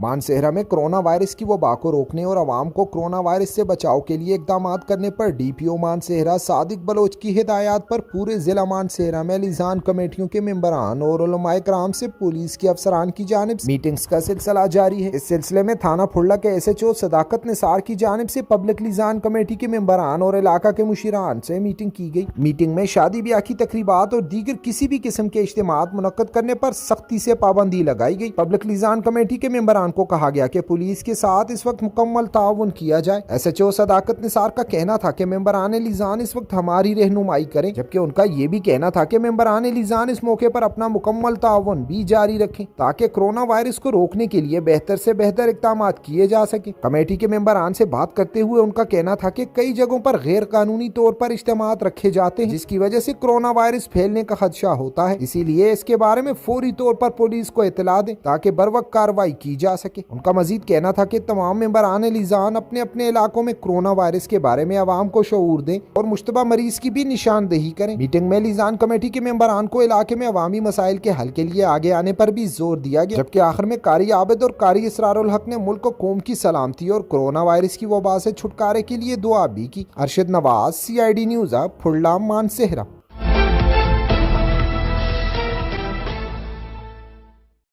मानसेहरा में corona virus की वबा को रोकने और आवाम को कोरोना वायरस से बचाव के लिए इकदाम करने पर डीपीओ मानसेहरा सादिक बलोच की हिदायत पर पूरे जिला मानसेहरा में लिसान कमेटियों के मेंबरान और उलमाए कराम से पुलिस के अफसरान की जानिब मीटिंग्स का सिलसिला जारी है। इस सिलसिले में थाना फुल्ला के SHO सदाकत निसार की जानिब से पब्लिक लिसान कमेटी के मेंबरान और इलाका के मुशीरान से मीटिंग की गई। मीटिंग में शादी ब्याह की तकरीबात और दीगर किसी भी किस्म के इज्तिमात मुनक्कद करने पर सख्ती से पाबंदी लगाई गई। पब्लिक लिसान कमेटी के मेंबरान को कहा गया कि पुलिस के साथ इस वक्त मुकम्मल ताउन किया जाए। SHO सदाकत निसार का कहना था कि मेंबरान लिसान इस वक्त हमारी रहनुमाई करें, जबकि उनका ये भी कहना था कि मेंबरान लिसान इस मौके पर अपना मुकम्मल ताउन भी जारी रखें ताकि कोरोना वायरस को रोकने के लिए बेहतर से बेहतर इक़दाम किए जा सके। कमेटी के मेंबरान से बात करते हुए उनका कहना था कि कई जगहों पर गैर कानूनी तौर पर इज्तिमात रखे जाते हैं, जिसकी वजह से कोरोना वायरस फैलने का खदशा होता है। इसीलिए इसके बारे में फौरी तौर पर पुलिस को इत्तला दें ताकि बरवक्त कार्रवाई की जा सके। उनका मजीद कहना था कि तमाम मेंबरान लिसान अपने अपने इलाकों में कोरोना वायरस के बारे में आवाम को शऊर दें और मुश्तबा मरीज की भी निशानदेही करें। मीटिंग में लिसान कमेटी के मेंबरान को इलाके में अवामी मसाइल के हल के लिए आगे आने पर भी जोर दिया गया, जबकि आखिर में कारी आबिद और कारी इसरारुल हक ने मुल्क को कौम की सलामती और कोरोना वायरस की वबा से छुटकारे के लिए दुआ भी की। Arshad Nawaz, CID news, Phulra, Mansehra.